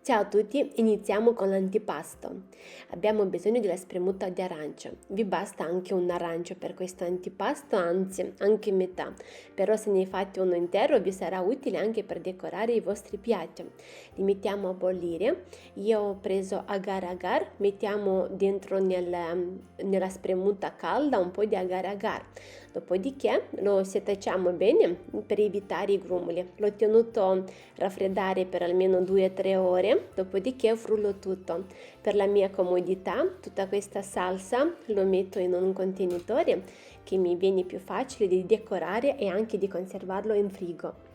Ciao a tutti, iniziamo con l'antipasto. Abbiamo bisogno della spremuta di arancia. Vi basta anche un arancio per questo antipasto, anzi anche metà, però se ne fate uno intero vi sarà utile anche per decorare i vostri piatti. Li mettiamo a bollire. Io ho preso agar agar, mettiamo dentro nella spremuta calda un po' di agar agar. Dopodiché lo setacciamo bene per evitare i grumoli. L'ho tenuto raffreddare per almeno 2-3 ore, dopodiché frullo tutto. Per la mia comodità, tutta questa salsa lo metto in un contenitore che mi viene più facile di decorare e anche di conservarlo in frigo.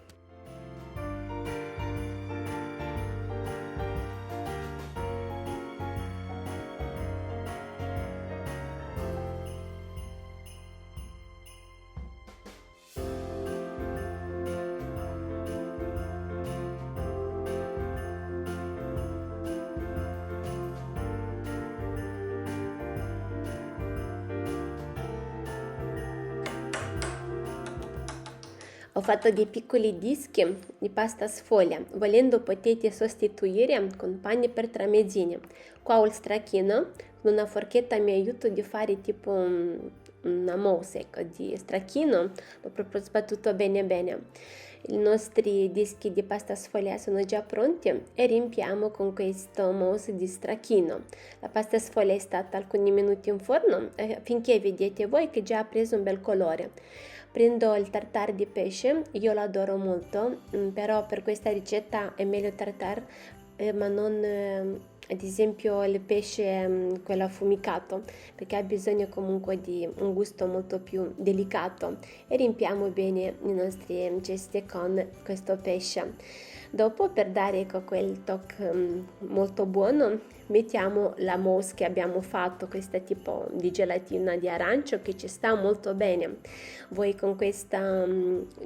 Ho fatto dei piccoli dischi di pasta sfoglia, volendo potete sostituire con pane per tramezzini. Qua ho il stracchino, con una forchetta mi aiuto di fare tipo una mousse di stracchino, l'ho proprio sbattuto bene bene. I nostri dischi di pasta sfoglia sono già pronti e riempiamo con questo mousse di stracchino. La pasta sfoglia è stata alcuni minuti in forno finché vedete voi che già ha preso un bel colore. Prendo il tartare di pesce, io lo adoro molto, però per questa ricetta è meglio tartare, ma non ad esempio il pesce quello affumicato, perché ha bisogno comunque di un gusto molto più delicato e riempiamo bene i nostri cesti con questo pesce. Dopo, per dare quel tocco molto buono, mettiamo la mousse che abbiamo fatto, questa tipo di gelatina di arancio che ci sta molto bene. Voi con questa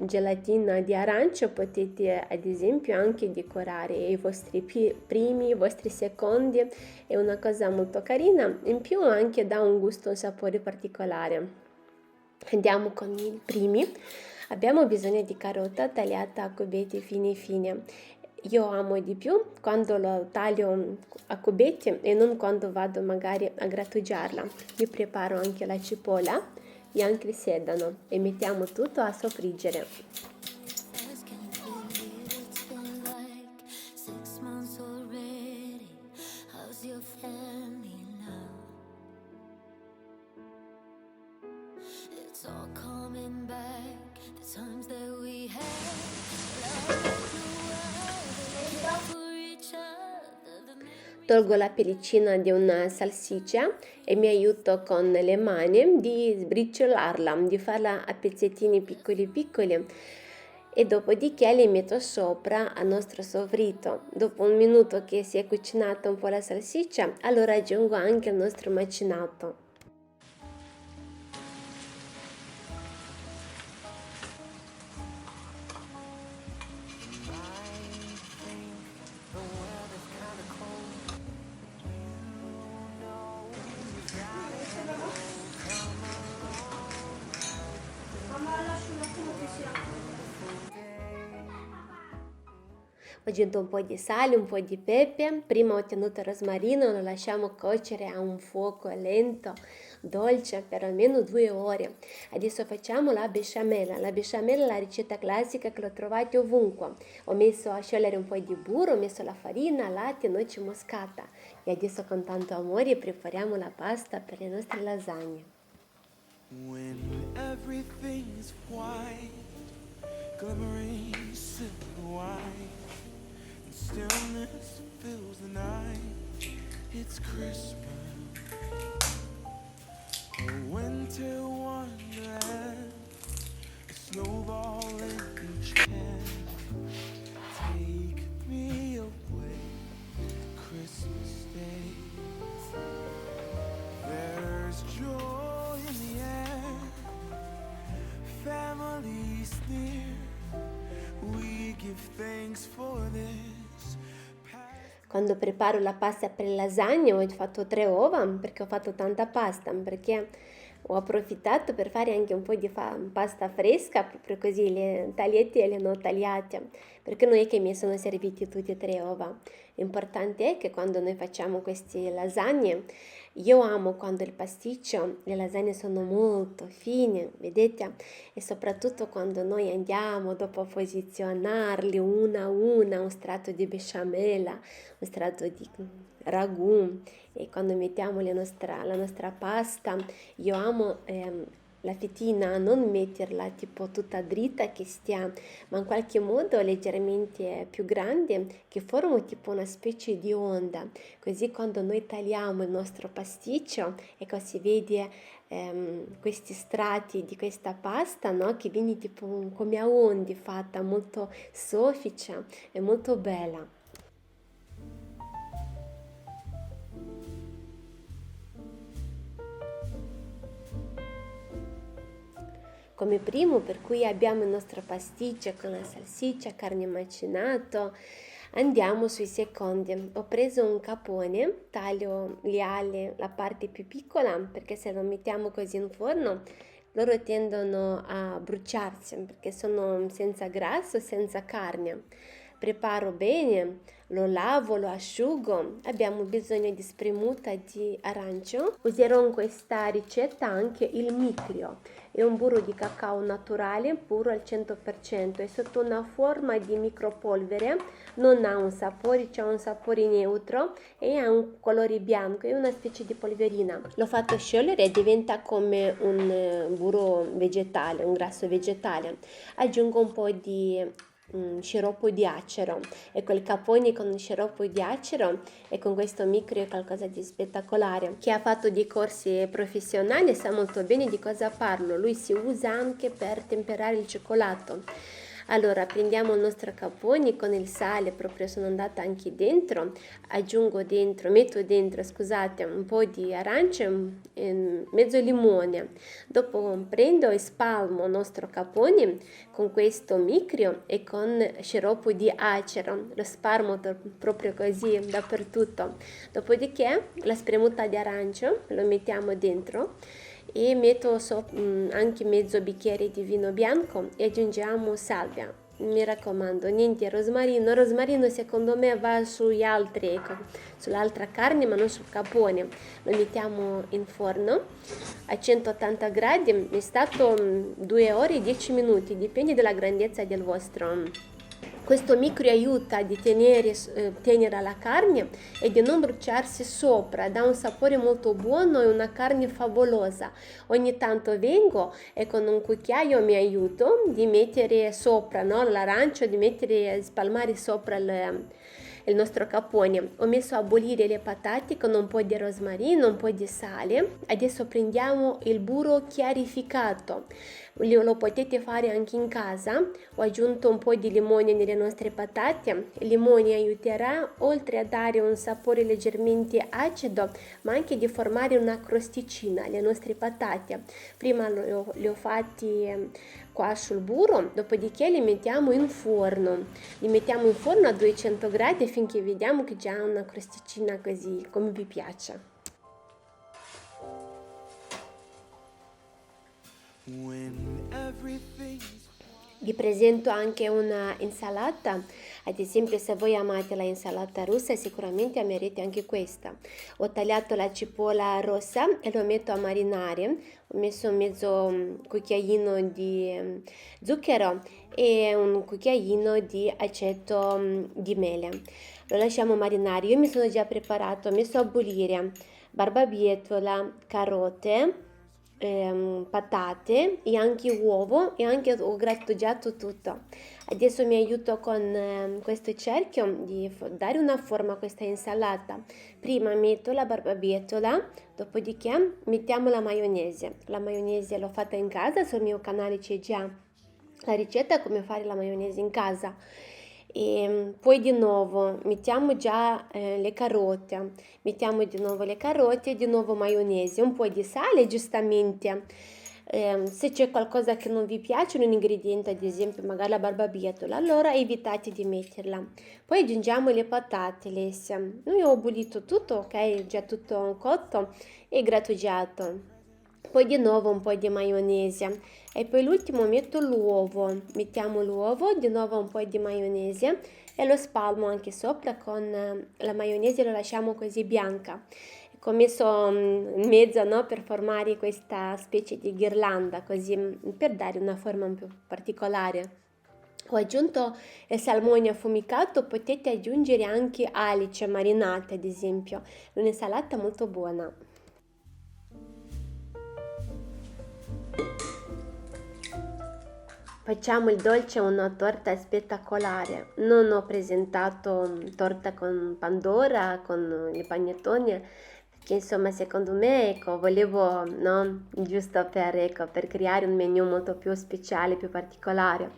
gelatina di arancio potete ad esempio anche decorare i vostri primi, i vostri secondi, è una cosa molto carina, in più anche dà un gusto, un sapore particolare. Andiamo con i primi. Abbiamo bisogno di carota tagliata a cubetti fini fini. Io amo di più quando lo taglio a cubetti e non quando vado magari a grattugiarla. Io preparo anche la cipolla e anche il sedano e mettiamo tutto a soffriggere. Tolgo la pellicina di una salsiccia e mi aiuto con le mani di sbriciolarla, di farla a pezzettini piccoli piccoli e dopodiché le metto sopra al nostro soffritto. Dopo un minuto che si è cucinata un po' la salsiccia, allora aggiungo anche il nostro macinato. Ho aggiunto un po' di sale, un po' di pepe, prima ho tenuto il rosmarino, lo lasciamo cuocere a un fuoco lento, dolce, per almeno 2 ore. Adesso facciamo la besciamella. La besciamella è la ricetta classica che lo trovate ovunque. Ho messo a sciogliere un po' di burro, ho messo la farina, latte e noce moscata. E adesso con tanto amore prepariamo la pasta per le nostre lasagne. When everything's white, glimmering silver white, and stillness fills the night. It's Christmas, a winter wonderland, a snowball in each can. Take me away, Christmas Day. There's joy in the air, family's near. We give thanks for this. Quando preparo la pasta per le lasagne ho fatto 3 uova perché ho fatto tanta pasta, perché Ho approfittato per fare anche un po' di pasta fresca, proprio così, le tagliette le ho tagliate, perché non è che mi sono serviti tutti e tre uova. L'importante è che quando noi facciamo queste lasagne, io amo quando il pasticcio, le lasagne sono molto fine, vedete? E soprattutto quando noi andiamo dopo a posizionarli una a una, un strato di besciamella, un strato di ragù, e quando mettiamo la nostra pasta, io amo la fettina non metterla tipo tutta dritta che stia, ma in qualche modo leggermente più grande, che forma tipo una specie di onda. Così quando noi tagliamo il nostro pasticcio, ecco, si vede questi strati di questa pasta, no? Che viene tipo come a onde fatta, molto soffice e molto bella. Come primo, per cui abbiamo il nostro pasticcio con la salsiccia, carne macinato, andiamo sui secondi. Ho preso un capone, taglio le ali, la parte più piccola, perché se lo mettiamo così in forno, loro tendono a bruciarsi, perché sono senza grasso, senza carne. Preparo bene, lo lavo, lo asciugo. Abbiamo bisogno di spremuta di arancio. Userò in questa ricetta anche il micrio. È un burro di cacao naturale, puro al 100%, è sotto una forma di micropolvere, non ha un sapore, c'è un sapore neutro e ha un colore bianco, è una specie di polverina. L'ho fatto sciogliere e diventa come un burro vegetale, un grasso vegetale. Aggiungo un po' di sciroppo di acero e quel capone con il sciroppo di acero e con questo micro è qualcosa di spettacolare. Chi ha fatto dei corsi professionali sa molto bene di cosa parlo. Lui si usa anche per temperare il cioccolato. Allora prendiamo il nostro capone con il sale, proprio sono andata anche dentro, metto dentro, scusate, un po' di arance e mezzo limone. Dopo prendo e spalmo il nostro capone con questo micrio e con sciroppo di acero, lo spalmo proprio così dappertutto. Dopodiché la spremuta di arancio lo mettiamo dentro e metto anche mezzo bicchiere di vino bianco e aggiungiamo salvia. Mi raccomando, niente rosmarino. Rosmarino secondo me va sugli altri, ecco, sull'altra carne ma non sul capone. Lo mettiamo in forno a 180 gradi, è stato 2 ore e 10 minuti, dipende dalla grandezza del vostro. Questo micro aiuta di tenere la carne e di non bruciarsi sopra, dà un sapore molto buono e una carne favolosa. Ogni tanto vengo e con un cucchiaio mi aiuto di mettere sopra, no, l'arancio, spalmare sopra il nostro capone. Ho messo a bollire le patate con un po' di rosmarino, un po' di sale. Adesso prendiamo il burro chiarificato. Lo potete fare anche in casa. Ho aggiunto un po' di limone nelle nostre patate. Il limone aiuterà, oltre a dare un sapore leggermente acido, ma anche di formare una crosticina alle nostre patate. Prima le ho fatti qua sul burro, dopodiché li mettiamo in forno. Li mettiamo in forno a 200 gradi finché vediamo che già ha una crosticina così come vi piace. When everything's Vi presento anche una insalata, ad esempio se voi amate la insalata russa sicuramente amerete anche questa. Ho tagliato la cipolla rossa e lo metto a marinare, ho messo mezzo cucchiaino di zucchero e un cucchiaino di aceto di mele. Lo lasciamo marinare, io mi sono già preparato, ho messo a bollire barbabietola, carote, patate e anche uovo e anche ho grattugiato tutto. Adesso mi aiuto con questo cerchio di dare una forma a questa insalata. Prima metto la barbabietola, dopodiché mettiamo la maionese. La maionese l'ho fatta in casa, sul mio canale c'è già la ricetta come fare la maionese in casa. E poi di nuovo mettiamo già le carote, mettiamo di nuovo le carote, di nuovo maionese, un po' di sale giustamente. Se c'è qualcosa che non vi piace, un ingrediente, ad esempio magari la barbabietola, allora evitate di metterla. Poi aggiungiamo le patate lesse. Noi ho bollito tutto, ok, già tutto cotto e grattugiato. Poi di nuovo un po' di maionese e poi l'ultimo metto l'uovo, mettiamo l'uovo, di nuovo un po' di maionese e lo spalmo anche sopra con la maionese, lo lasciamo così bianca. Ho messo in mezzo, no, per formare questa specie di ghirlanda, così per dare una forma un po' particolare. Ho aggiunto il salmone affumicato, potete aggiungere anche alice marinate, ad esempio, è un'insalata molto buona. Facciamo il dolce, una torta spettacolare. Non ho presentato torta con Pandora, con i panettoni, perché insomma secondo me ecco, volevo, no, giusto per creare un menù molto più speciale, più particolare.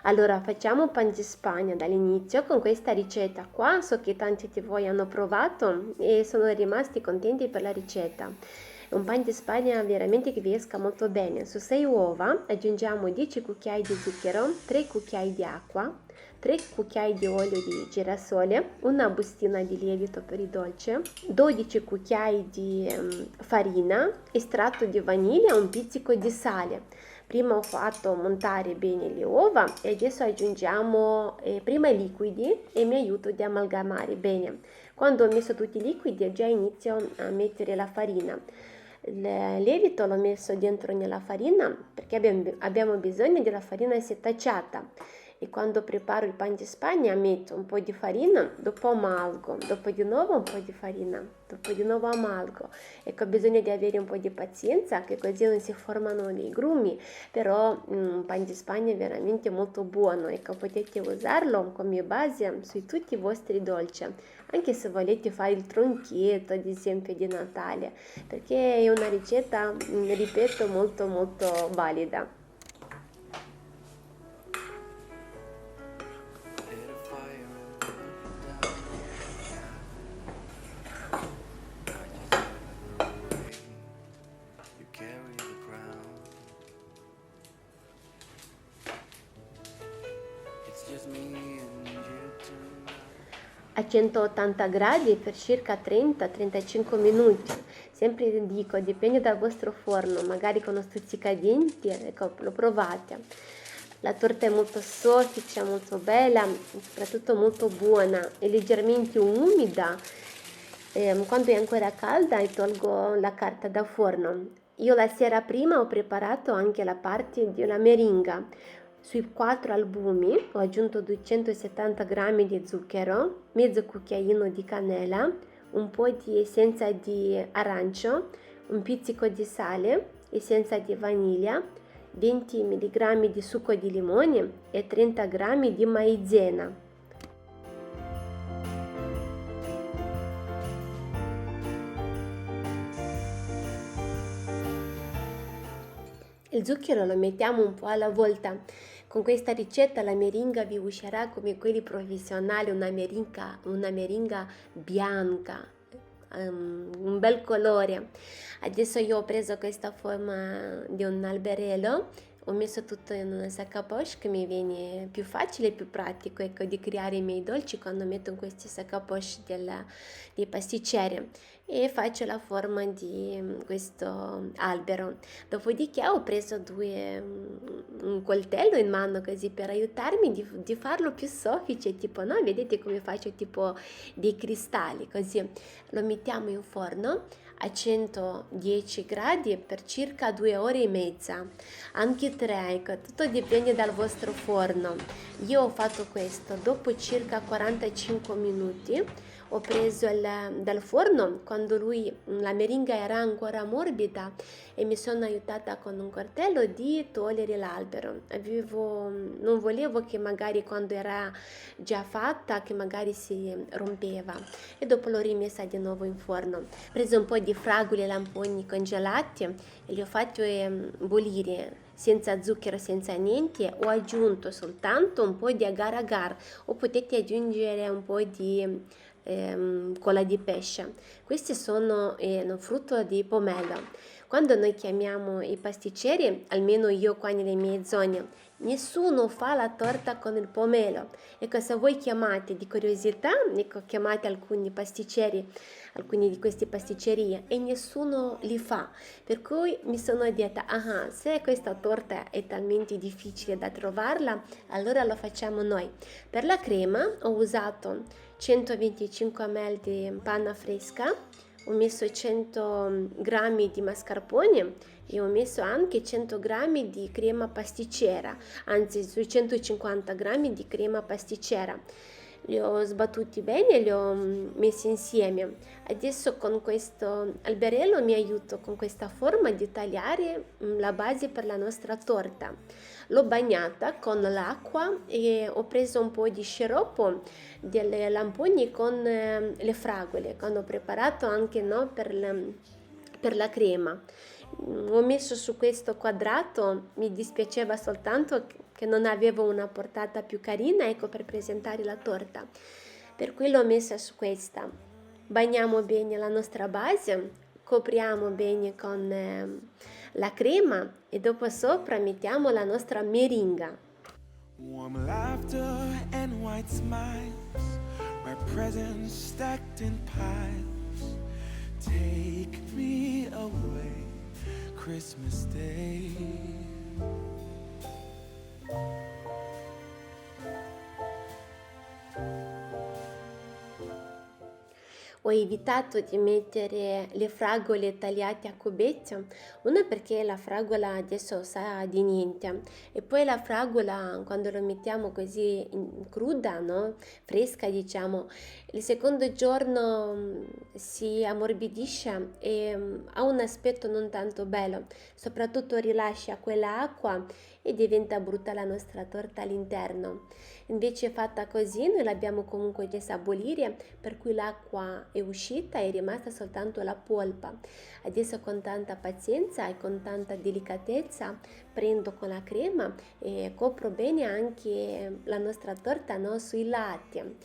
Allora facciamo pan di Spagna dall'inizio con questa ricetta qua. So che tanti di voi hanno provato e sono rimasti contenti per la ricetta. È un pan di Spagna veramente che vi esca molto bene. Su 6 uova aggiungiamo 10 cucchiai di zucchero, 3 cucchiai di acqua, 3 cucchiai di olio di girasole, una bustina di lievito per il dolce, 12 cucchiai di farina, estratto di vaniglia, un pizzico di sale. Prima ho fatto montare bene le uova e adesso aggiungiamo prima i liquidi e mi aiuto di amalgamare bene. Quando ho messo tutti i liquidi già inizio a mettere la farina. Il lievito l'ho messo dentro nella farina perché abbiamo bisogno della farina setacciata e quando preparo il pan di Spagna metto un po' di farina, dopo amalgo, dopo di nuovo un po' di farina, dopo di nuovo amalgo. Ecco, bisogna di avere un po' di pazienza che così non si formano dei grumi, però un pan di Spagna è veramente molto buono, ecco, potete usarlo come base su tutti i vostri dolci, anche se volete fare il tronchetto ad esempio di Natale, perché è una ricetta, ripeto, molto molto valida. Lit a fire and put it down. I just gotta know the way you carry the crown. It's just me and you tonight. A 180 gradi per circa 30-35 minuti. Sempre dico, dipende dal vostro forno, magari con uno stuzzicadenti, ecco, lo provate. La torta è molto soffice, molto bella, soprattutto molto buona, è leggermente umida. Quando è ancora calda tolgo la carta da forno. Io la sera prima ho preparato anche la parte della meringa. Sui 4 albumi ho aggiunto 270 g di zucchero, mezzo cucchiaino di cannella, un po' di essenza di arancio, un pizzico di sale, essenza di vaniglia, 20 mg di succo di limone e 30 g di maizena. Il zucchero lo mettiamo un po' alla volta. Con questa ricetta la meringa vi uscirà come quelli professionali, una meringa bianca, un bel colore. Adesso io ho preso questa forma di un alberello, ho messo tutto in una sac à poche che mi viene più facile e più pratico, ecco, di creare i miei dolci quando metto in questi sac à poche dei pasticceri e faccio la forma di questo albero. Dopodiché ho preso un coltello in mano così per aiutarmi di farlo più soffice, tipo, no? Vedete come faccio tipo dei cristalli, così lo mettiamo in forno a 110 gradi per circa 2 ore e mezza, anche 3, ecco, tutto dipende dal vostro forno. Io ho fatto questo dopo circa 45 minuti. Ho preso dal forno quando la meringa era ancora morbida e mi sono aiutata con un coltello di togliere l'albero. Non volevo che magari quando era già fatta che magari si rompeva e dopo l'ho rimessa di nuovo in forno. Ho preso un po' di fragole e lamponi congelati e li ho fatti bollire senza zucchero, senza niente. Ho aggiunto soltanto un po' di agar agar o potete aggiungere un po' di cola di pesce. Questi sono frutto di pomelo. Quando noi chiamiamo i pasticceri, almeno io qua nelle mie zone, Nessuno fa la torta con il pomelo. Ecco, se voi chiamate di curiosità, ecco, chiamate alcuni pasticceri, alcuni di queste pasticcerie e nessuno li fa. Per cui mi sono detta, ah, se questa torta è talmente difficile da trovarla, allora lo facciamo noi. Per la crema ho usato 125 ml di panna fresca, ho messo 100 grammi di mascarpone e ho messo anche 100 grammi di crema pasticcera, anzi sui 150 grammi di crema pasticcera. Li ho sbattuti bene e li ho messi insieme. Adesso con questo alberello mi aiuto con questa forma di tagliare la base per la nostra torta. L'ho bagnata con l'acqua e ho preso un po' di sciroppo delle lamponi con le fragole, che ho preparato anche no, per la crema. Ho messo su questo quadrato, mi dispiaceva soltanto che non avevo una portata più carina, ecco, per presentare la torta. Per cui l'ho messa su questa. Bagniamo bene la nostra base, copriamo bene con la crema e dopo sopra mettiamo la nostra meringa. Warm laughter and white smiles, my presents stacked in piles. Take me away, Christmas Day. Ho evitato di mettere le fragole tagliate a cubetti, una perché la fragola adesso sa di niente e poi la fragola quando lo mettiamo così cruda, no? Fresca diciamo, il secondo giorno si ammorbidisce e ha un aspetto non tanto bello, soprattutto rilascia quella acqua e diventa brutta la nostra torta all'interno. Invece fatta così noi l'abbiamo comunque messa a bollire, per cui l'acqua è uscita e è rimasta soltanto la polpa. Adesso con tanta pazienza e con tanta delicatezza prendo con la crema e copro bene anche la nostra torta no, sui lati.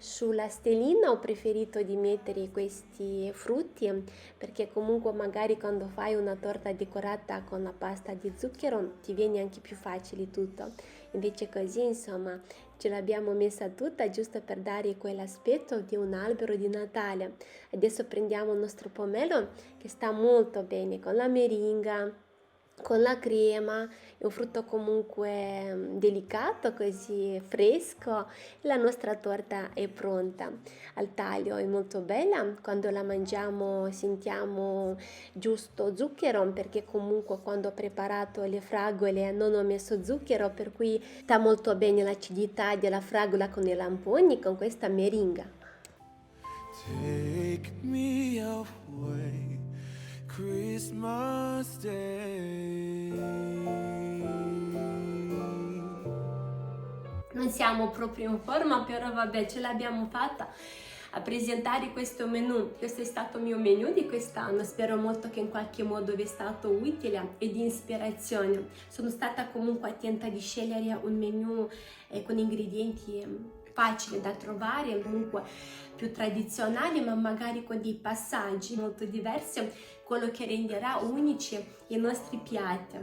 Sulla stellina ho preferito di mettere questi frutti perché comunque magari quando fai una torta decorata con la pasta di zucchero ti viene anche più facile tutto. Invece così insomma ce l'abbiamo messa tutta giusto per dare quell'aspetto di un albero di Natale. Adesso prendiamo il nostro pomelo che sta molto bene con la meringa, con la crema, è un frutto comunque delicato, così fresco. La nostra torta è pronta. Al taglio è molto bella, quando la mangiamo sentiamo giusto zucchero, perché comunque quando ho preparato le fragole non ho messo zucchero, per cui sta molto bene l'acidità della fragola con i lamponi, con questa meringa. Take me away, Christmas Day. Non siamo proprio in forma, però vabbè, ce l'abbiamo fatta a presentare questo menù. Questo è stato il mio menù di quest'anno, spero molto che in qualche modo vi è stato utile e di ispirazione. Sono stata comunque attenta di scegliere un menù con ingredienti facili da trovare, comunque più tradizionali, ma magari con dei passaggi molto diversi, quello che renderà unici i nostri piatti.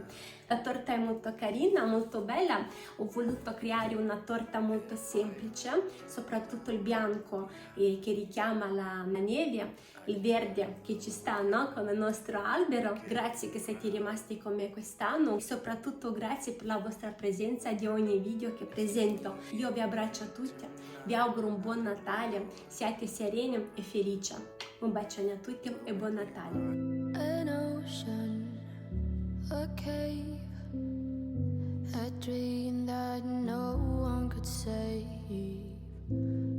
La torta è molto carina, molto bella, ho voluto creare una torta molto semplice, soprattutto il bianco che richiama la neve, il verde che ci sta no? Con il nostro albero. Grazie che siete rimasti con me quest'anno e soprattutto grazie per la vostra presenza di ogni video che presento. Io vi abbraccio a tutti, vi auguro un buon Natale, siate sereni e felici. Un bacione a tutti e buon Natale. An ocean, a cave, a dream that no one could save.